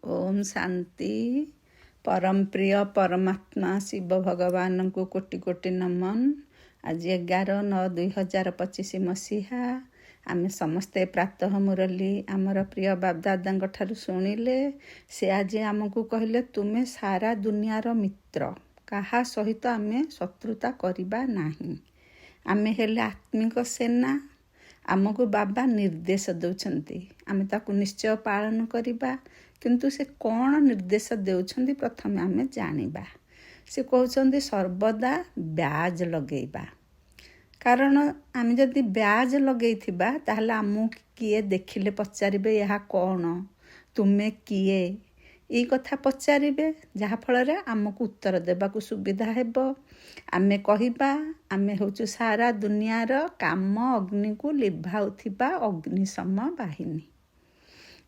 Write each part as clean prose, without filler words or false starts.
ओम शांति। परम प्रिय परमात्मा शिव भगवान को कोटि कोटि नमन। आज 11/9/2025 मसीहा आमे समस्ते प्रातः मुरली आमर प्रिय बापदादा ठारू शुणिले। से आज आमको कहले तुमे सारा दुनियार मित्र, कहा सहित आमे शत्रुता करिबा नाही। आमे हेले आत्मिक सेना। आमको बाबा निर्देश दौरान आमे ताकू निश्चय पालन करिबा। किंतु से कौन निर्देश देउछंदी प्रथमे आमे जानिबा। से कहउछंदी सर्वदा ब्याज लगेइबा। कारण आमे जदि ब्याज लगेइथिबा ताहले आमु किए देखिले पचारिबे यहा कौन, तुमे किए, ई कथा पचारिबे, जहा फଳରେ आमको उत्तर देबाकू सुविधा हेबो। आमे कहिबा आमे होचु सारा दुनियार काम अग्नि को लिभाउथिबा अग्निशम बाहिनी।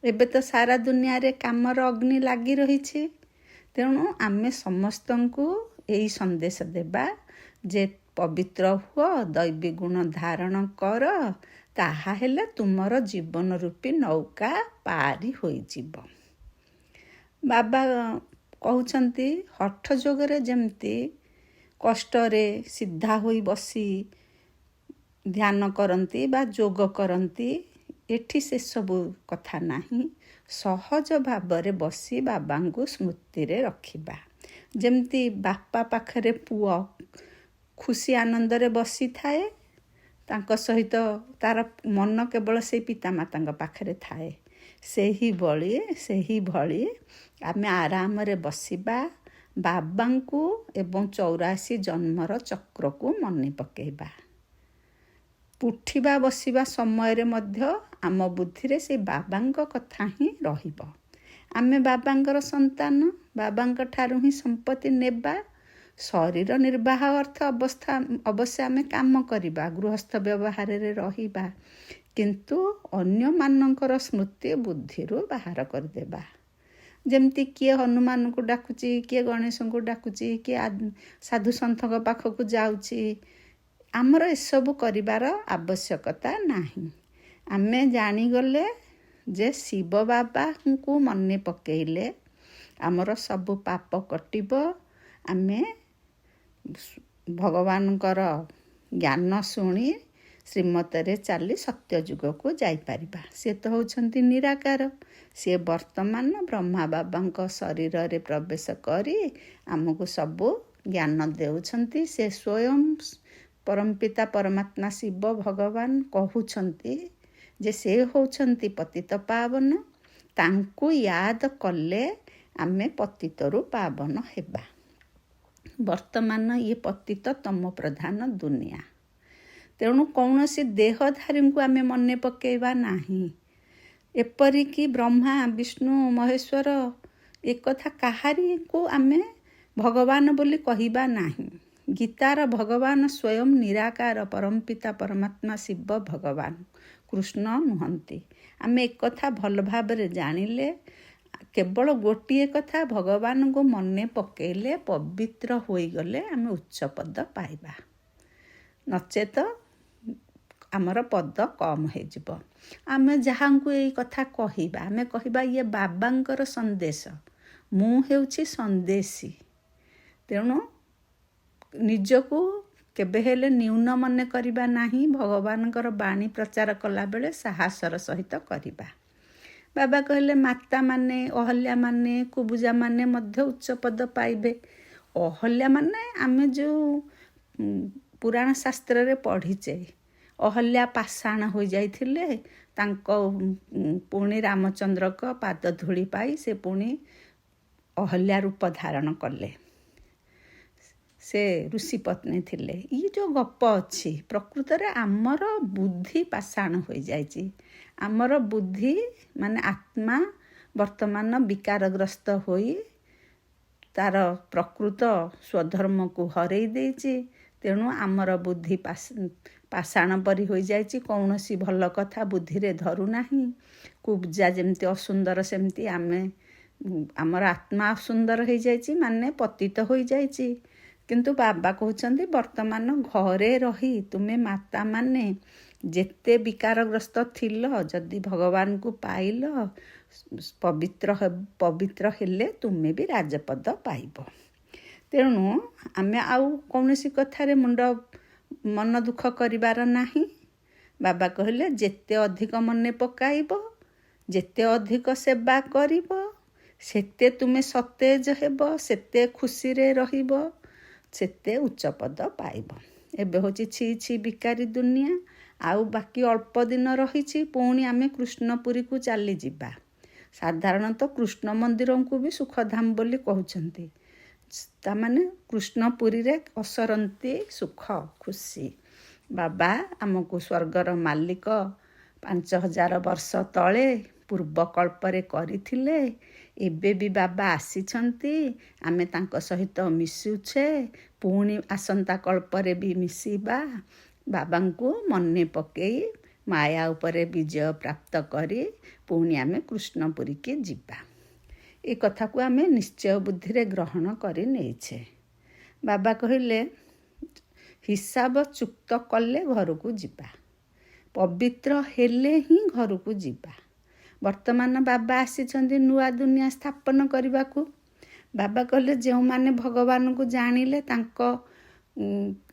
एबे तो सारा दुनिया रे कामर अग्नि लागी रही। तेणु आमे समस्तंकु यही संदेश देबा जे पवित्र हुआ, दैवी गुण धारण कर, ताहा हेले तुमर जीवन रूपी नौका पारी होई जीव। बाबा कहउछंती हठ जोगरे जेमती कष्टरे सीधा होई बसी ध्यान करंती बा जोग करंती, एठी से सबु कथा नाही। सहज भावरे बसी बाबांगु स्मृति रे रखिबा। जेमती बापा पाखरे पुआ खुशी आनंद रे बसी थाए, तांको सहित तार मन केवल से पिता माता पाखरे थाए। सेही भली आमे आराम रे बसिबा, बाबांकु एवं 84 जन्मर चक्र को मने पकेबा। उठिबा बसिबा समय रे मध्य आम बुद्धि रे से बाबांक कथा ही रहिबो। आमे बाबांकर संतान, बाबांक ठारू ही संपत्ति नेबा। शरीर निर्वाह अर्थ अवश्य आमे काम करिबा, गृहस्थ व्यवहार रे रहिबा, किंतु अन्य मानकर स्मृति बुद्धि रो बाहर कर देबा। जेमती किए हनुमान को डाकुची, किए गणेश को डाकुची, किए साधु संत पाखक जाउची, आमर एसबू करिबार आवश्यकता नाही। आमे जानिगले जे शिव बाबा को मने पकेइले आमर सबु पाप कटिबो। आमे भगवानकर ज्ञान शुणी श्रीमतरे चली सत्य जुग को जाई परिबा। से तो होछंती निराकार। से वर्तमान ब्रह्मा बाबांक शरीर रे प्रवेश करी आमको सबु ज्ञान देउछंती। से स्वयं परमपिता परमात्मा शिव भगवान कहउछंती जे से होछंती पतित पावन, तांकु याद कले आमे पतितरु पावन हेबा। वर्तमान ये पतित तम प्रधान दुनिया। तेणु कौनसी देहधारी को आमे मने पकेइबा नाही। एपरिकी ब्रह्मा विष्णु महेश्वर एक कथा काहारी को आमे भगवान बोली कहिबा नाही। गीतार भगवान स्वयं निराकार परमपिता परमात्मा शिव भगवान कृष्ण नुहंती। आमे एक कथा भल भाबरे जानिले, केवल गोटिए कथा भगवान को मने पकेइले पवित्र होई गले आमे उच्च पद पाइबा। नचेत आमर पद कम हो जिवो। आमे जहां को यही कथा कहिबा, आमे कहिबा ये बाबांकर संदेश, मु हेउछि संदेशी। तेणु निजको केबे हेले न्यून मने करिबा नाही। भगवानकर बाणी प्रचार कला बेले साहसर सहित करिबा। बाबा कहले माता माने, अहल्या माने, कुबुजा माने मध्य उच्च पद पाइबे। अहल्या माने आमे जो पुराण शास्त्र रे पढ़ीचे, अहल्या पाषाण हो जाइथिले, तांको पुणी रामचंद्र को पाद धूली पाई से पुणी अहल्या रूप धारण कले। से ऋषि पत्नी थिले। ये जो गप अच्छी प्रकृत रे आमर बुद्धि पाषाण हो जाइछि। आमर बुद्धि माने आत्मा वर्तमान विकारग्रस्त होई तार प्रकृत स्वधर्म को हरई देछि। तेणु आमर बुद्धि पाषाण परी हो जाइछि। कौनसी भल कथा बुद्धि रे धरु नाही। कुब्जा जेमती असुंदर सेमती आमे आमर आत्मा असुंदर हो जाइछि, माने पतित हो जाइछि। किंतु बाबा कहउछंती वर्तमान घरे रही तुमे माता माने ଯେତେ ବିକାରଗ୍ରସ୍ତ ଥିଲ, ଯଦି ଭଗବାନଙ୍କୁ ପାଇଲ, ପବିତ୍ର ହେଲେ ତୁମେ ବି ରାଜପଦ ପାଇବ। ତେଣୁ ଆମେ ଆଉ କୌଣସି କଥାରେ ମନ ଦୁଃଖ କରିବାର ନାହିଁ। ବାବା କହିଲେ ଯେତେ ଅଧିକ ମନେ ପକାଇବ, ଯେତେ ଅଧିକ ସେବା କରିବ, ସେତେ ତୁମେ ସତେଜ ହେବ, ସେତେ ଖୁସିରେ ରହିବ, ସେତେ ଉଚ୍ଚ ପଦ ପାଇବ। ଏବେ ହେଉଛି ଛି ଛି ବିକାରୀ ଦୁନିଆ, ଆଉ ବାକି ଅଳ୍ପ ଦିନ ରହିଛି, ପୁଣି ଆମେ କୃଷ୍ଣପୁରୀକୁ ଚାଲିଯିବା। ସାଧାରଣତଃ କୃଷ୍ଣ ମନ୍ଦିରଙ୍କୁ ବି ସୁଖଧାମ ବୋଲି କହୁଛନ୍ତି। ତାମାନେ କୃଷ୍ଣପୁରୀରେ ଅସରନ୍ତି ସୁଖ, ଖୁସି। ବାବା ଆମକୁ ସ୍ୱର୍ଗର ମାଲିକ 5000 ବର୍ଷ ତଳେ ପୂର୍ବକଳ୍ପରେ କରିଥିଲେ। ଏବେ ବି ବାବା ଆସିଛନ୍ତି, ଆମେ ତାଙ୍କ ସହିତ ମିଶୁଛେ, ପୁଣି ଆସନ୍ତା କଳ୍ପରେ ବି ମିଶିବା। ବାବାଙ୍କୁ ମନେ ପକେଇ ମାୟା ଉପରେ ବିଜୟ ପ୍ରାପ୍ତ କରି ପୁଣି ଆମେ କୃଷ୍ଣପୁରୀକି ଯିବା। ଏ କଥାକୁ ଆମେ ନିଶ୍ଚୟ ବୁଦ୍ଧିରେ ଗ୍ରହଣ କରି ନେଇଛେ। ବାବା କହିଲେ ହିସାବ ଚୁକ୍ତ କଲେ ଘରକୁ ଯିବା, ପବିତ୍ର ହେଲେ ହିଁ ଘରକୁ ଯିବା। ବର୍ତ୍ତମାନ ବାବା ଆସିଛନ୍ତି ନୂଆ ଦୁନିଆ ସ୍ଥାପନ କରିବାକୁ। ବାବା କହିଲେ ଯେଉଁମାନେ ଭଗବାନଙ୍କୁ ଜାଣିଲେ, ତାଙ୍କ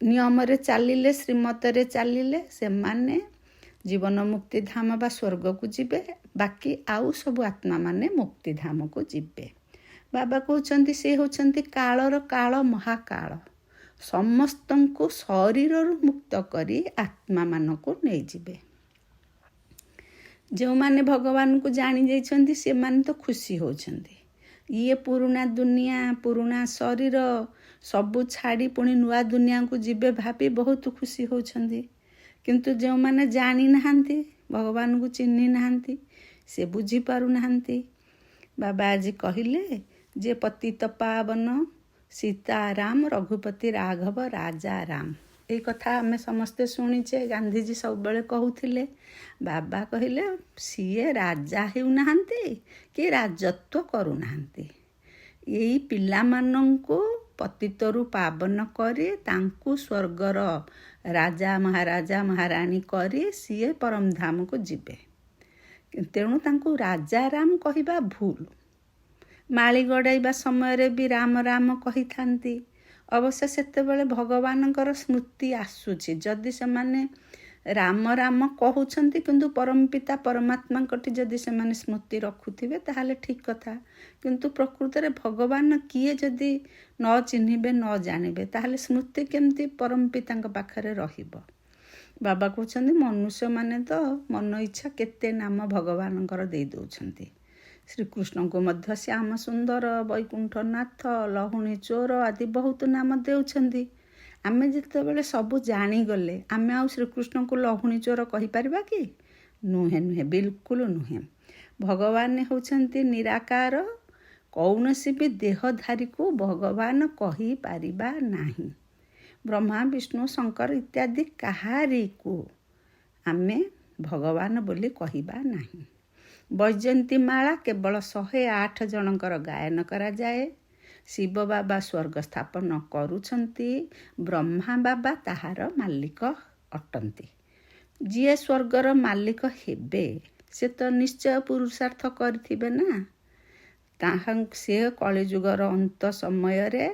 ନିୟମରେ ଚାଲିଲେ, ଶ୍ରୀମତରେ ଚାଲିଲେ, ସେମାନେ ଜୀବନ ମୁକ୍ତିଧାମ ବା ସ୍ୱର୍ଗକୁ ଯିବେ। ବାକି ଆଉ ସବୁ ଆତ୍ମାମାନେ ମୁକ୍ତିଧାମକୁ ଯିବେ। ବାବା କହୁଛନ୍ତି ସେ ହେଉଛନ୍ତି କାଳର କାଳ, ମହାକାଳ। ସମସ୍ତଙ୍କୁ ଶରୀରରୁ ମୁକ୍ତ କରି ଆତ୍ମାମାନଙ୍କୁ ନେଇଯିବେ। ଯେଉଁମାନେ ଭଗବାନଙ୍କୁ ଜାଣି ଯାଇଛନ୍ତି ସେମାନେ ତ ଖୁସି ହେଉଛନ୍ତି। ଇଏ ପୁରୁଣା ଦୁନିଆ, ପୁରୁଣା ଶରୀର ସବୁ ଛାଡ଼ି ପୁଣି ନୂଆ ଦୁନିଆକୁ ଯିବେ ଭାବି ବହୁତ ଖୁସି ହେଉଛନ୍ତି। କିନ୍ତୁ ଯେଉଁମାନେ ଜାଣିନାହାନ୍ତି, ଭଗବାନଙ୍କୁ ଚିହ୍ନି ନାହାନ୍ତି, ସେ ବୁଝିପାରୁନାହାନ୍ତି। ବାବା ଆଜି କହିଲେ ଯେ ପତିତ ପାବନ ସୀତାରାମ, ରଘୁପତି ରାଘବ, ରାଜା ରାମ। ଏଇ କଥା ଆମେ ସମସ୍ତେ ଶୁଣିଛେ, ଗାନ୍ଧୀଜୀ ସବୁବେଳେ କହୁଥିଲେ। ବାବା କହିଲେ ସିଏ ରାଜା ହେଉନାହାନ୍ତି କି ରାଜତ୍ୱ କରୁନାହାନ୍ତି। ଏଇ ପିଲାମାନଙ୍କୁ ପତିତରୁ ପାବନ କରି ତାଙ୍କୁ ସ୍ୱର୍ଗର ରାଜା, ମହାରାଜା, ମହାରାଣୀ କରି ସିଏ ପରମଧାମକୁ ଯିବେ। ତେଣୁ ତାଙ୍କୁ ରାଜାରାମ କହିବା ଭୁଲ। ମାଳି ଗଡ଼ାଇବା ସମୟରେ ବି ରାମ ରାମ କହିଥାନ୍ତି। ଅବଶ୍ୟ ସେତେବେଳେ ଭଗବାନଙ୍କର ସ୍ମୃତି ଆସୁଛି। ଯଦି ସେମାନେ ରାମ ରାମ କହୁଛନ୍ତି କିନ୍ତୁ ପରମପିତା ପରମାତ୍ମାଙ୍କଠି ଯଦି ସେମାନେ ସ୍ମୃତି ରଖୁଥିବେ ତାହେଲେ ଠିକ୍ କଥା। କିନ୍ତୁ ପ୍ରକୃତରେ ଭଗବାନ କିଏ ଯଦି ନ ଚିହ୍ନିବେ, ନ ଜାଣିବେ, ତାହେଲେ ସ୍ମୃତି କେମିତି ପରମପିତାଙ୍କ ପାଖରେ ରହିବ? ବାବା କହୁଛନ୍ତି ମନୁଷ୍ୟମାନେ ତ ମନ ଇଚ୍ଛା କେତେ ନାମ ଭଗବାନଙ୍କର ଦେଇ ଦେଉଛନ୍ତି। ଶ୍ରୀକୃଷ୍ଣଙ୍କୁ ମଧ୍ୟ ଶ୍ୟାମ ସୁନ୍ଦର, ବୈକୁଣ୍ଠନାଥ, ଲହୁଣୀ ଚୋର ଆଦି ବହୁତ ନାମ ଦେଉଛନ୍ତି। ଆମେ ଯେତେବେଳେ ସବୁ ଜାଣିଗଲେ, ଆମେ ଆଉ ଶ୍ରୀକୃଷ୍ଣଙ୍କୁ ଲହୁଣୀ ଚୋର କହିପାରିବା କି? ନୁହେଁ, ବିଲକୁଲ ନୁହେଁ। ଭଗବାନ ହେଉଛନ୍ତି ନିରାକାର। କୌଣସି ବି ଦେହଧାରୀକୁ ଭଗବାନ କହିପାରିବା ନାହିଁ। ବ୍ରହ୍ମା, ବିଷ୍ଣୁ, ଶଙ୍କର ଇତ୍ୟାଦି କାହାରିକୁ ଆମେ ଭଗବାନ ବୋଲି କହିବା ନାହିଁ। ବୈଜୟନ୍ତୀ ମାଳା କେବଳ 108 ଜଣଙ୍କର ଗାୟନ କରାଯାଏ। ଶିବ ବାବା ସ୍ୱର୍ଗ ସ୍ଥାପନ କରୁଛନ୍ତି, ବ୍ରହ୍ମା ବାବା ତାହାର ମାଲିକ ଅଟନ୍ତି। ଯିଏ ସ୍ୱର୍ଗର ମାଲିକ ହେବେ ସେ ତ ନିଶ୍ଚୟ ପୁରୁଷାର୍ଥ କରିଥିବେ ନା। ସେ କଳିଯୁଗର ଅନ୍ତ ସମୟରେ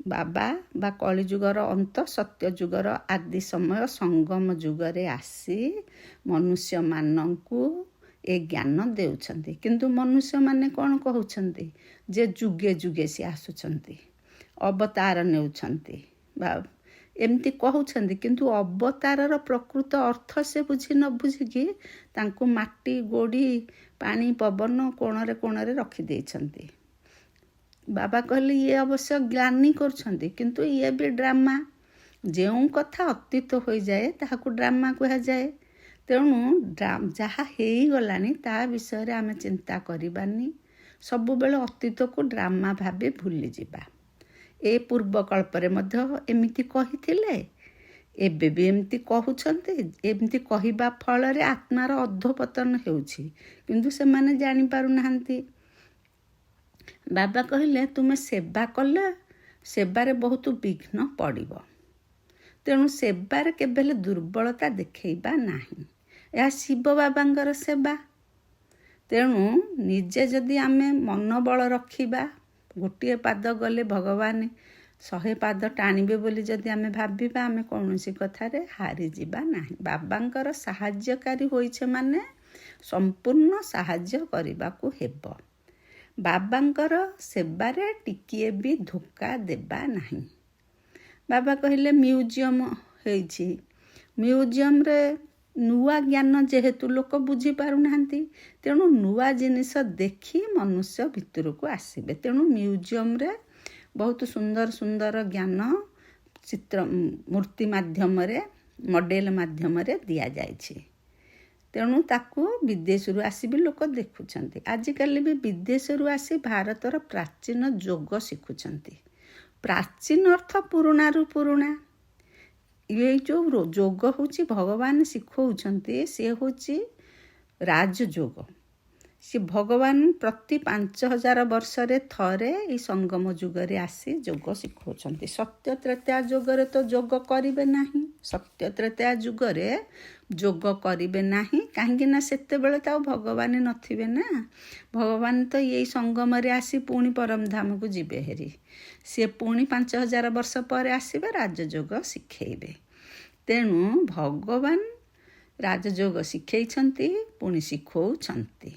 ବାବା ବା କଳିଯୁଗର ଅନ୍ତ, ସତ୍ୟଯୁଗର ଆଦି ସମୟ, ସଙ୍ଗମ ଯୁଗରେ ଆସି ମନୁଷ୍ୟମାନଙ୍କୁ ଏ ଜ୍ଞାନ ଦେଉଛନ୍ତି। କିନ୍ତୁ ମନୁଷ୍ୟମାନେ କ'ଣ କହୁଛନ୍ତି? ଯେ ଯୁଗେ ଯୁଗେ ସେ ଆସୁଛନ୍ତି, ଅବତାର ନେଉଛନ୍ତି ବା ଏମିତି କହୁଛନ୍ତି। କିନ୍ତୁ ଅବତାରର ପ୍ରକୃତ ଅର୍ଥ ସେ ବୁଝି ନ ବୁଝିକି ତାଙ୍କୁ ମାଟି, ଗୋଡ଼ି, ପାଣି, ପବନ କୋଣରେ କୋଣରେ ରଖିଦେଇଛନ୍ତି। ବାବା କହିଲେ ଇଏ ଅବଶ୍ୟ ଜ୍ଞାନୀ କରୁଛନ୍ତି, କିନ୍ତୁ ଇଏ ବି ଡ୍ରାମା। ଯେଉଁ କଥା ଅତୀତ ହୋଇଯାଏ ତାହାକୁ ଡ୍ରାମା କୁହାଯାଏ। ତେଣୁ ଯାହା ହେଇଗଲାଣି ତା ବିଷୟରେ ଆମେ ଚିନ୍ତା କରିବାନି। ସବୁବେଳେ ଅତୀତକୁ ଡ୍ରାମା ଭାବି ଭୁଲିଯିବା। ଏ ପୂର୍ବକଳ୍ପରେ ମଧ୍ୟ ଏମିତି କହିଥିଲେ, ଏବେ ବି ଏମିତି କହୁଛନ୍ତି। ଏମିତି କହିବା ଫଳରେ ଆତ୍ମାର ଅଧୋପତନ ହେଉଛି, କିନ୍ତୁ ସେମାନେ ଜାଣିପାରୁନାହାନ୍ତି। ବାବା କହିଲେ ତୁମେ ସେବା କଲେ ସେବାରେ ବହୁତ ବିଘ୍ନ ପଡ଼ିବ। ତେଣୁ ସେବାରେ କେବେ ହେଲେ ଦୁର୍ବଳତା ଦେଖେଇବା ନାହିଁ। ଏହା ଶିବ ବାବାଙ୍କର ସେବା। ତେଣୁ ନିଜେ ଯଦି ଆମେ ମନୋବଳ ରଖିବା, ଗୋଟିଏ ପାଦ ଗଲେ ଭଗବାନ 100 ପାଦ ଟାଣିବେ ବୋଲି ଯଦି ଆମେ ଭାବିବା, ଆମେ କୌଣସି କଥାରେ ହାରିଯିବା ନାହିଁ। ବାବାଙ୍କର ସାହାଯ୍ୟକାରୀ ହୋଇଛେ ମାନେ ସମ୍ପୂର୍ଣ୍ଣ ସାହାଯ୍ୟ କରିବାକୁ ହେବ। ବାବାଙ୍କର ସେବାରେ ଟିକିଏ ବି ଧୋକା ଦେବା ନାହିଁ। ବାବା କହିଲେ ମ୍ୟୁଜିୟମ୍ ହେଇଛି, ମ୍ୟୁଜିୟମ୍ରେ ନୂଆ ଜ୍ଞାନ ଯେହେତୁ ଲୋକ ବୁଝିପାରୁନାହାନ୍ତି, ତେଣୁ ନୂଆ ଜିନିଷ ଦେଖି ମନୁଷ୍ୟ ଭିତରକୁ ଆସିବେ। ତେଣୁ ମ୍ୟୁଜିୟମ୍ରେ ବହୁତ ସୁନ୍ଦର ସୁନ୍ଦର ଜ୍ଞାନ ଚିତ୍ର ମୂର୍ତ୍ତି ମାଧ୍ୟମରେ, ମଡ଼େଲ ମାଧ୍ୟମରେ ଦିଆଯାଇଛି। ତେଣୁ ତାକୁ ବିଦେଶରୁ ଆସି ବି ଲୋକ ଦେଖୁଛନ୍ତି। ଆଜିକାଲି ବି ବିଦେଶରୁ ଆସି ଭାରତର ପ୍ରାଚୀନ ଯୋଗ ଶିଖୁଛନ୍ତି। ପ୍ରାଚୀନ ଅର୍ଥ ପୁରୁଣାରୁ ପୁରୁଣା। ଏଇ ଯେଉଁ ଯୋଗ ହେଉଛି ଭଗବାନ ଶିଖଉଛନ୍ତି, ସେ ହେଉଛି ରାଜଯୋଗ। ସେ ଭଗବାନ ପ୍ରତି 5000 ବର୍ଷରେ ଥରେ ଏଇ ସଙ୍ଗମ ଯୁଗରେ ଆସି ଯୋଗ ଶିଖଉଛନ୍ତି। ସତ୍ୟ ତ୍ରେତୟା ଯୁଗରେ ତ ଯୋଗ କରିବେ ନାହିଁ। ସତ୍ୟ ତ୍ରେତୟା ଯୁଗରେ ଯୋଗ କରିବେ ନାହିଁ, କାହିଁକି ନା ସେତେବେଳେ ତ ଆଉ ଭଗବାନ ନଥିବେ ନା। ଭଗବାନ ତ ଏଇ ସଙ୍ଗମରେ ଆସି ପୁଣି ପରମଧାମକୁ ଯିବେ ହେରି। ସେ ପୁଣି 5000 ବର୍ଷ ପରେ ଆସିବେ, ରାଜଯୋଗ ଶିଖେଇବେ। ତେଣୁ ଭଗବାନ ରାଜଯୋଗ ଶିଖେଇଛନ୍ତି, ପୁଣି ଶିଖଉଛନ୍ତି।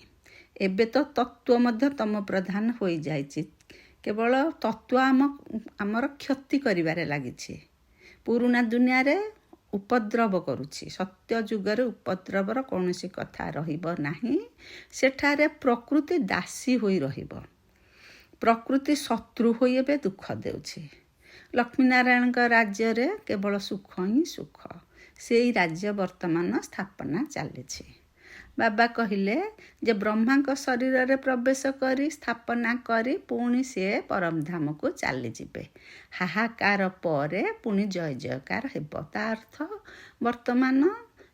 ଏବେ ତ ତତ୍ତ୍ୱ ମଧ୍ୟ ତମ ପ୍ରଧାନ ହୋଇଯାଇଛି। କେବଳ ତତ୍ତ୍ୱ ଆମର କ୍ଷତି କରିବାରେ ଲାଗିଛି। ପୁରୁଣା ଦୁନିଆରେ ଉପଦ୍ରବ କରୁଛି। ସତ୍ୟ ଯୁଗରେ ଉପଦ୍ରବର କୌଣସି କଥା ରହିବ ନାହିଁ। ସେଠାରେ ପ୍ରକୃତି ଦାସୀ ହୋଇ ରହିବ। ପ୍ରକୃତି ଶତ୍ରୁ ହୋଇ ଏବେ ଦୁଃଖ ଦେଉଛି। ଲକ୍ଷ୍ମୀନାରାୟଣଙ୍କ ରାଜ୍ୟରେ କେବଳ ସୁଖ ହିଁ ସୁଖ। ସେଇ ରାଜ୍ୟ ବର୍ତ୍ତମାନ ସ୍ଥାପନା ଚାଲିଛି। ବାବା କହିଲେ ଯେ ବ୍ରହ୍ମାଙ୍କ ଶରୀରରେ ପ୍ରବେଶ କରି ସ୍ଥାପନା କରି ପୁଣି ସେ ପରମଧାମକୁ ଚାଲିଯିବେ। ହାହାକାର ପରେ ପୁଣି ଜୟ ଜୟକାର ହେବ। ତା ଅର୍ଥ ବର୍ତ୍ତମାନ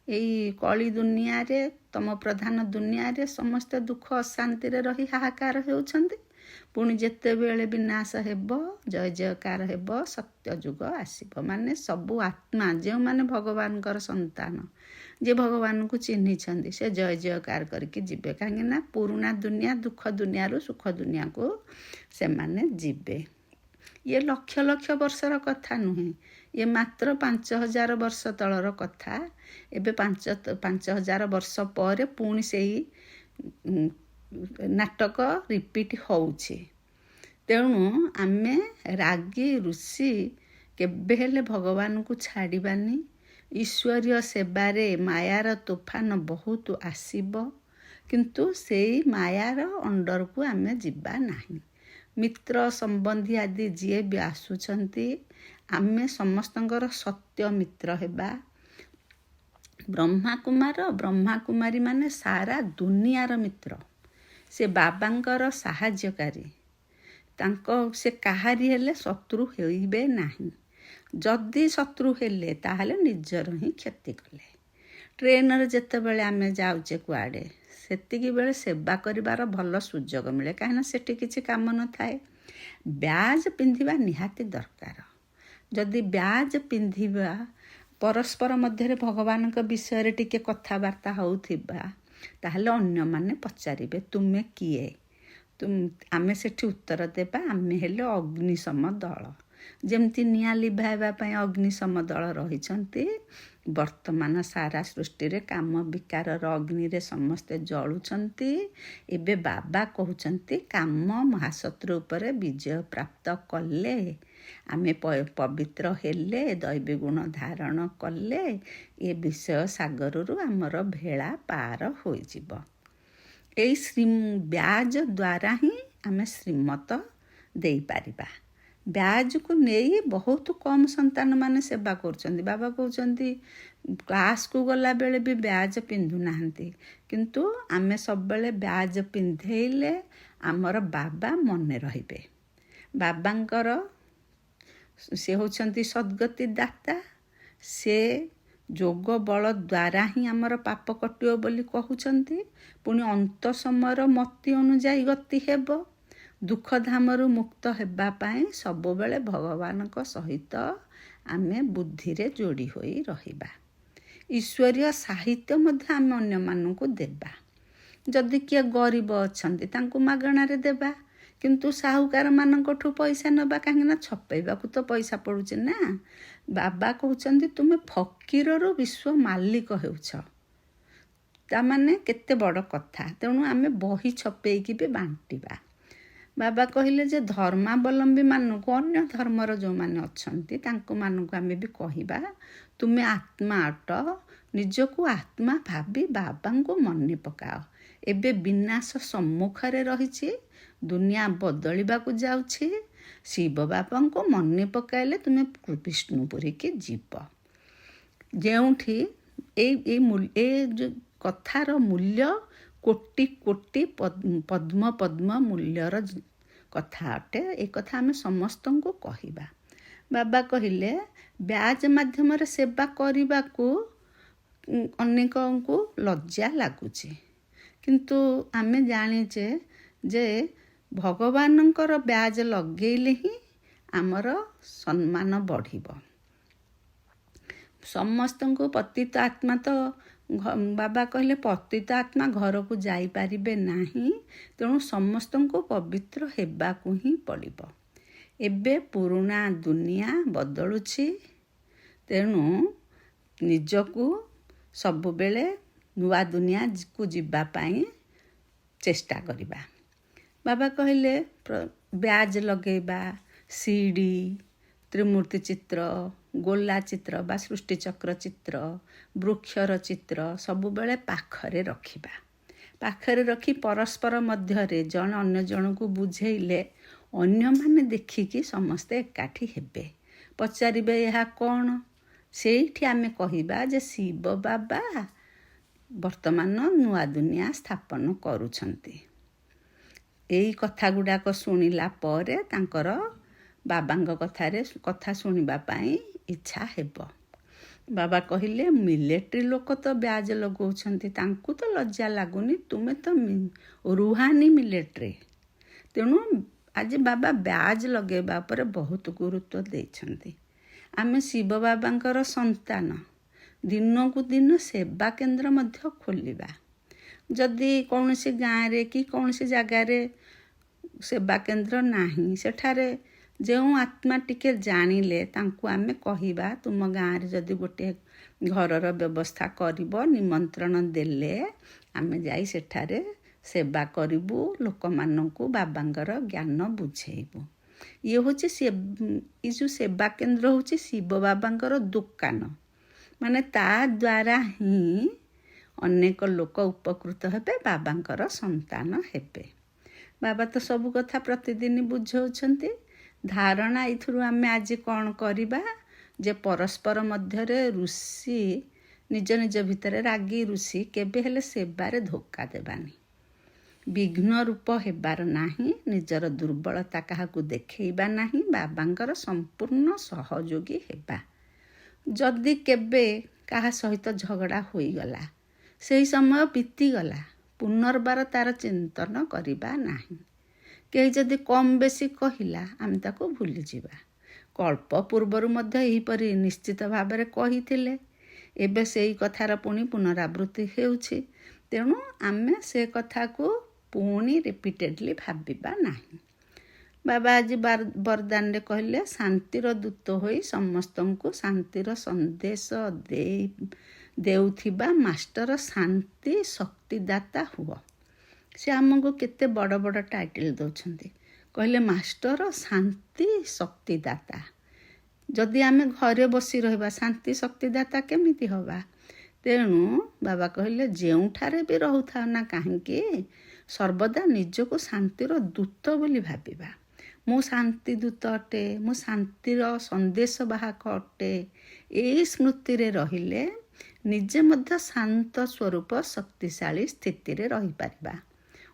ଏଇ କଳି ଦୁନିଆରେ, ତମ ପ୍ରଧାନ ଦୁନିଆରେ ସମସ୍ତେ ଦୁଃଖ ଅଶାନ୍ତିରେ ରହି ହାହାକାର ହେଉଛନ୍ତି। ପୁଣି ଯେତେବେଳେ ବିନାଶ ହେବ, ଜୟ ଜୟକାର ହେବ, ସତ୍ୟ ଯୁଗ ଆସିବ। ମାନେ ସବୁ ଆତ୍ମା ଯେଉଁମାନେ ଭଗବାନଙ୍କର ସନ୍ତାନ, ଯେ ଭଗବାନଙ୍କୁ ଚିହ୍ନିଛନ୍ତି, ସେ ଜୟ ଜୟକାର କରିକି ଯିବେ। କାହିଁକି ନା ପୁରୁଣା ଦୁନିଆ ଦୁଃଖ ଦୁନିଆରୁ ସୁଖ ଦୁନିଆକୁ ସେମାନେ ଯିବେ। ଇଏ ଲକ୍ଷ ଲକ୍ଷ ବର୍ଷର କଥା ନୁହେଁ, ଇଏ ମାତ୍ର 5000 ବର୍ଷ ତଳର କଥା। ଏବେ 5000 ବର୍ଷ ପରେ ପୁଣି ସେଇ ନାଟକ ରିପିଟ୍ ହେଉଛି। ତେଣୁ ଆମେ ରାଗି ଋଷି କେବେ ହେଲେ ଭଗବାନଙ୍କୁ ଛାଡ଼ିବାନି। ଈଶ୍ୱରୀୟ ସେବାରେ ମାୟାର ତୋଫାନ ବହୁତ ଆସିବ, କିନ୍ତୁ ସେଇ ମାୟାର ଅଣ୍ଡରକୁ ଆମେ ଯିବା ନାହିଁ। ମିତ୍ର ସମ୍ବନ୍ଧୀ ଆଦି ଯିଏ ବି ଆସୁଛନ୍ତି, ଆମେ ସମସ୍ତଙ୍କର ସତ୍ୟ ମିତ୍ର ହେବା। ବ୍ରହ୍ମାକୁମାରୀ ମାନେ ସାରା ଦୁନିଆର ମିତ୍ର। ସେ ବାବାଙ୍କର ସାହାଯ୍ୟକାରୀ। ସେ କାହାରି ହେଲେ ଶତ୍ରୁ ହୋଇବେ ନାହିଁ। ଯଦି ଶତ୍ରୁ ହେଲେ ତାହେଲେ ନିଜର ହିଁ କ୍ଷତି କଲେ। ଟ୍ରେନରେ ଯେତେବେଳେ ଆମେ ଯାଉଛେ କୁଆଡ଼େ, ସେତିକି ବେଳେ ସେବା କରିବାର ଭଲ ସୁଯୋଗ ମିଳେ, କାହିଁକିନା ସେଠି କିଛି କାମ ନଥାଏ। ବ୍ୟାଜ୍ ପିନ୍ଧିବା ନିହାତି ଦରକାର। ଯଦି ବ୍ୟାଜ୍ ପିନ୍ଧିବା, ପରସ୍ପର ମଧ୍ୟରେ ଭଗବାନଙ୍କ ବିଷୟରେ ଟିକେ କଥାବାର୍ତ୍ତା ହେଉଥିବା, ତାହେଲେ ଅନ୍ୟମାନେ ପଚାରିବେ ତୁମେ କିଏ? ଆମେ ସେଠି ଉତ୍ତର ଦେବା, ଆମେ ହେଲେ ଅଗ୍ନିଶମ ଦଳ। ଯେମିତି ନିଆଁ ଲିଭାଇବା ପାଇଁ ଅଗ୍ନିଶମ ଦଳ ରହିଛନ୍ତି, ବର୍ତ୍ତମାନ ସାରା ସୃଷ୍ଟିରେ କାମ ବିକାରର ଅଗ୍ନିରେ ସମସ୍ତେ ଜଳୁଛନ୍ତି। ଏବେ ବାବା କହୁଛନ୍ତି କାମ ମହାଶତ୍ରୁ ଉପରେ ବିଜୟ ପ୍ରାପ୍ତ କଲେ, ଆମେ ପବିତ୍ର ହେଲେ, ଦୈବୀ ଗୁଣ ଧାରଣ କଲେ, ଏ ବିଷୟ ସାଗରରୁ ଆମର ଭେଳା ପାର ହୋଇଯିବ। ଏଇ ବ୍ୟାଜ ଦ୍ୱାରା ହିଁ ଆମେ ଶ୍ରୀମତ ଦେଇପାରିବା। ବ୍ୟାଜକୁ ନେଇ ବହୁତ କମ୍ ସନ୍ତାନମାନେ ସେବା କରୁଛନ୍ତି। ବାବା କହୁଛନ୍ତି କ୍ଲାସ୍କୁ ଗଲାବେଳେ ବି ବ୍ୟାଜ୍ ପିନ୍ଧୁନାହାନ୍ତି, କିନ୍ତୁ ଆମେ ସବୁବେଳେ ବ୍ୟାଜ୍ ପିନ୍ଧେଇଲେ ଆମର ବାବା ମନେ ରହିବେ। ବାବାଙ୍କର ସେ ହେଉଛନ୍ତି ସଦ୍ଗତି ଦାତା। ସେ ଯୋଗ ବଳ ଦ୍ୱାରା ହିଁ ଆମର ପାପ କଟିବ ବୋଲି କହୁଛନ୍ତି। ପୁଣି ଅନ୍ତ ସମୟର ମତି ଅନୁଯାୟୀ ଗତି ହେବ। ଦୁଃଖଧାମରୁ ମୁକ୍ତ ହେବା ପାଇଁ ସବୁବେଳେ ଭଗବାନଙ୍କ ସହିତ ଆମେ ବୁଦ୍ଧିରେ ଯୋଡ଼ି ହୋଇ ରହିବା। ଈଶ୍ୱରୀୟ ସାହିତ୍ୟ ମଧ୍ୟ ଆମେ ଅନ୍ୟମାନଙ୍କୁ ଦେବା। ଯଦି କିଏ ଗରିବ ଅଛନ୍ତି ତାଙ୍କୁ ମାଗଣାରେ ଦେବା, କିନ୍ତୁ ସାହୁକାରମାନଙ୍କଠୁ ପଇସା ନେବା, କାହିଁକିନା ଛପେଇବାକୁ ତ ପଇସା ପଡ଼ୁଛି ନା। ବାବା କହୁଛନ୍ତି ତୁମେ ଫକୀରରୁ ବିଶ୍ୱ ମାଲିକ ହେଉଛ, ତାମାନେ କେତେ ବଡ଼ କଥା। ତେଣୁ ଆମେ ବହି ଛପେଇକି ବି ବାଣ୍ଟିବା। ବାବା କହିଲେ ଯେ ଧର୍ମାବଲମ୍ବୀମାନଙ୍କୁ, ଅନ୍ୟ ଧର୍ମର ଯେଉଁମାନେ ଅଛନ୍ତି ତାଙ୍କମାନଙ୍କୁ ଆମେ ବି କହିବା ତୁମେ ଆତ୍ମା ଅଟ, ନିଜକୁ ଆତ୍ମା ଭାବି ବାବାଙ୍କୁ ମନେ ପକାଅ। ଏବେ ବିନାଶ ସମ୍ମୁଖରେ ରହିଛି, ଦୁନିଆ ବଦଳିବାକୁ ଯାଉଛି। ଶିବ ବାବାଙ୍କୁ ମନେ ପକାଇଲେ ତୁମେ ବିଷ୍ଣୁପୁରୀକି ଯିବ, ଯେଉଁଠି ଏ କଥାର ମୂଲ୍ୟ କୋଟି କୋଟି ପଦ୍ମ ପଦ୍ମ ମୂଲ୍ୟର କଥା ଅଟେ। ଏ କଥା ଆମେ ସମସ୍ତଙ୍କୁ କହିବା। ବାବା କହିଲେ ବ୍ୟାଜ ମାଧ୍ୟମରେ ସେବା କରିବାକୁ ଅନେକଙ୍କୁ ଲଜ୍ଜା ଲାଗୁଛି, କିନ୍ତୁ ଆମେ ଜାଣିଛେ ଯେ ଭଗବାନଙ୍କର ବ୍ୟାଜ ଲଗେଇଲେ ହିଁ ଆମର ସମ୍ମାନ ବଢ଼ିବ। ସମସ୍ତଙ୍କୁ ପତିତ ଆତ୍ମା ତ ବାବା କହିଲେ ପତିତ ଆତ୍ମା ଘରକୁ ଯାଇପାରିବେ ନାହିଁ, ତେଣୁ ସମସ୍ତଙ୍କୁ ପବିତ୍ର ହେବାକୁ ହିଁ ପଡ଼ିବ। ଏବେ ପୁରୁଣା ଦୁନିଆ ବଦଳୁଛି, ତେଣୁ ନିଜକୁ ସବୁବେଳେ ନୂଆ ଦୁନିଆକୁ ଯିବା ପାଇଁ ଚେଷ୍ଟା କରିବା। ବାବା କହିଲେ ବ୍ୟାଜ ଲଗେଇବା, ସିଡ଼ି, ତ୍ରିମୂର୍ତ୍ତି ଚିତ୍ର, ଗୋଲା ଚିତ୍ର ବା ସୃଷ୍ଟିଚକ୍ର ଚିତ୍ର, ବୃକ୍ଷର ଚିତ୍ର ସବୁବେଳେ ପାଖରେ ରଖିବା। ପାଖରେ ରଖି ପରସ୍ପର ମଧ୍ୟରେ ଜଣେ ଅନ୍ୟ ଜଣଙ୍କୁ ବୁଝେଇଲେ ଅନ୍ୟମାନେ ଦେଖିକି ସମସ୍ତେ ଏକାଠି ହେବେ, ପଚାରିବେ ଏହା କ'ଣ। ସେଇଠି ଆମେ କହିବା ଯେ ଶିବ ବାବା ବର୍ତ୍ତମାନ ନୂଆ ଦୁନିଆ ସ୍ଥାପନ କରୁଛନ୍ତି। ଏଇ କଥା ଗୁଡ଼ାକ ଶୁଣିଲା ପରେ ତାଙ୍କର ବାବାଙ୍କ କଥା ଶୁଣିବା ପାଇଁ ଇଚ୍ଛା ହେବ। ବାବା କହିଲେ ମିଲିଟାରୀ ଲୋକ ତ ବ୍ୟାଜ ଲଗାଉଛନ୍ତି, ତାଙ୍କୁ ତ ଲଜ୍ଜା ଲାଗୁନି, ତୁମେ ତ ରୁହାନି ମିଲିଟାରୀ। ତେଣୁ ଆଜି ବାବା ବ୍ୟାଜ ଲଗାଇବା ଉପରେ ବହୁତ ଗୁରୁତ୍ୱ ଦେଇଛନ୍ତି। ଆମେ ଶିବ ବାବାଙ୍କର ସନ୍ତାନ, ଦିନକୁ ଦିନ ସେବା କେନ୍ଦ୍ର ମଧ୍ୟ ଖୋଲିବା। ଯଦି କୌଣସି ଗାଁରେ କି କୌଣସି ଜାଗାରେ ସେବା କେନ୍ଦ୍ର ନାହିଁ, ସେଠାରେ ଯେଉଁ ଆତ୍ମା ଟିକେ ଜାଣିଲେ ତାଙ୍କୁ ଆମେ କହିବା ତୁମ ଗାଁରେ ଯଦି ଗୋଟିଏ ଘରର ବ୍ୟବସ୍ଥା କରିବ, ନିମନ୍ତ୍ରଣ ଦେଲେ ଆମେ ଯାଇ ସେଠାରେ ସେବା କରିବୁ, ଲୋକମାନଙ୍କୁ ବାବାଙ୍କର ଜ୍ଞାନ ବୁଝେଇବୁ। ଇଏ ହେଉଛି ଏ ଯେଉଁ ସେବା କେନ୍ଦ୍ର ହେଉଛି ଶିବ ବାବାଙ୍କର ଦୋକାନ, ମାନେ ତା ଦ୍ୱାରା ହିଁ ଅନେକ ଲୋକ ଉପକୃତ ହେବେ, ବାବାଙ୍କର ସନ୍ତାନ ହେବେ। ବାବା ତ ସବୁ କଥା ପ୍ରତିଦିନ ବୁଝାଉଛନ୍ତି। ଧାରଣା ଏଇଥିରୁ ଆମେ ଆଜି କ'ଣ କରିବା ଯେ ପରସ୍ପର ମଧ୍ୟରେ ରୁଷି, ନିଜ ନିଜ ଭିତରେ ରାଗି ରୁଷି କେବେ ହେଲେ ସେବାରେ ଧୋକା ଦେବାନି। ବିଘ୍ନ ରୂପ ହେବାର ନାହିଁ, ନିଜର ଦୁର୍ବଳତା କାହାକୁ ଦେଖେଇବା ନାହିଁ, ବାବାଙ୍କର ସମ୍ପୂର୍ଣ୍ଣ ସହଯୋଗୀ ହେବା। ଯଦି କେବେ କାହା ସହିତ ଝଗଡ଼ା ହୋଇଗଲା, ସେହି ସମୟ ବିତିଗଲା, ପୁନର୍ବାର ତାର ଚିନ୍ତନ କରିବା ନାହିଁ। କେହି ଯଦି କମ୍ ବେଶୀ କହିଲା ଆମେ ତାକୁ ଭୁଲିଯିବା। କଳ୍ପ ପୂର୍ବରୁ ମଧ୍ୟ ଏହିପରି ନିଶ୍ଚିତ ଭାବରେ କହିଥିଲେ, ଏବେ ସେଇ କଥାର ପୁଣି ପୁନରାବୃତ୍ତି ହେଉଛି। ତେଣୁ ଆମେ ସେ କଥାକୁ ପୁଣି ରିପିଟେଡ଼ଲି ଭାବିବା ନାହିଁ। ବାବା ଆଜି ବରଦାନରେ କହିଲେ ଶାନ୍ତିର ଦୂତ ହୋଇ ସମସ୍ତଙ୍କୁ ଶାନ୍ତିର ସନ୍ଦେଶ ଦେଉଥିବା ମାଷ୍ଟର ଶାନ୍ତି ଶକ୍ତିଦାତା ହୁଅ। ସେ ଆମକୁ କେତେ ବଡ଼ ବଡ଼ ଟାଇଟଲ୍ ଦେଉଛନ୍ତି। କହିଲେ ମାଷ୍ଟର ଶାନ୍ତି ଶକ୍ତିଦାତା। ଯଦି ଆମେ ଘରେ ବସି ରହିବା, ଶାନ୍ତି ଶକ୍ତିଦାତା କେମିତି ହେବା? ତେଣୁ ବାବା କହିଲେ ଯେଉଁଠାରେ ବି ରହୁଥାଉ ନା କାହିଁକି, ସର୍ବଦା ନିଜକୁ ଶାନ୍ତିର ଦୂତ ବୋଲି ଭାବିବା। ମୁଁ ଶାନ୍ତି ଦୂତ ଅଟେ, ମୁଁ ଶାନ୍ତିର ସନ୍ଦେଶ ବାହକ ଅଟେ। ଏଇ ସ୍ମୃତିରେ ରହିଲେ ନିଜେ ମଧ୍ୟ ଶାନ୍ତ ସ୍ୱରୂପ ଶକ୍ତିଶାଳୀ ସ୍ଥିତିରେ ରହିପାରିବା,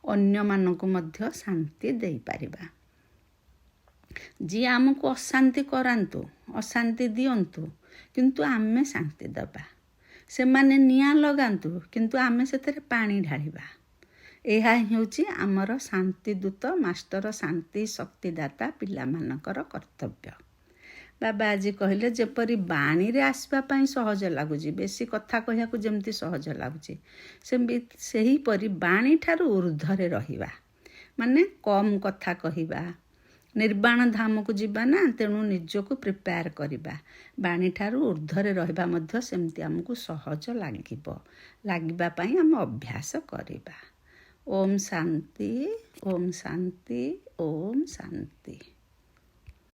ଅନ୍ୟମାନଙ୍କୁ ମଧ୍ୟ ଶାନ୍ତି ଦେଇପାରିବା। ଯିଏ ଆମକୁ ଅଶାନ୍ତି କରାନ୍ତୁ, ଅଶାନ୍ତି ଦିଅନ୍ତୁ, କିନ୍ତୁ ଆମେ ଶାନ୍ତି ଦେବା। ସେମାନେ ନିଆଁ ଲଗାନ୍ତୁ, କିନ୍ତୁ ଆମେ ସେଥିରେ ପାଣି ଢାଳିବା। ଏହା ହେଉଛି ଆମର ଶାନ୍ତି ଦୂତ ମାଷ୍ଟର ଶାନ୍ତି ଶକ୍ତିଦାତା ପିଲାମାନଙ୍କର କର୍ତ୍ତବ୍ୟ। ବାବା ଆଜି କହିଲେ ଯେପରି ବାଣୀରେ ଆସିବା ପାଇଁ ସହଜ ଲାଗୁଛି, ବେଶୀ କଥା କହିବାକୁ ଯେମିତି ସହଜ ଲାଗୁଛି, ସେହିପରି ବାଣୀଠାରୁ ଉର୍ଦ୍ଧ୍ୱରେ ରହିବା, ମାନେ କମ୍ କଥା କହିବା। ନିର୍ବାଣ ଧାମକୁ ଯିବା ନା, ତେଣୁ ନିଜକୁ ପ୍ରିପେୟାର କରିବା। ବାଣୀଠାରୁ ଉର୍ଦ୍ଧ୍ୱରେ ରହିବା ମଧ୍ୟ ସେମିତି ଆମକୁ ସହଜ ଲାଗିବ। ଲାଗିବା ପାଇଁ ଆମେ ଅଭ୍ୟାସ କରିବା। ଓମ୍ ଶାନ୍ତି, ଓମ୍ ଶାନ୍ତି, ଓମ୍ ଶାନ୍ତି।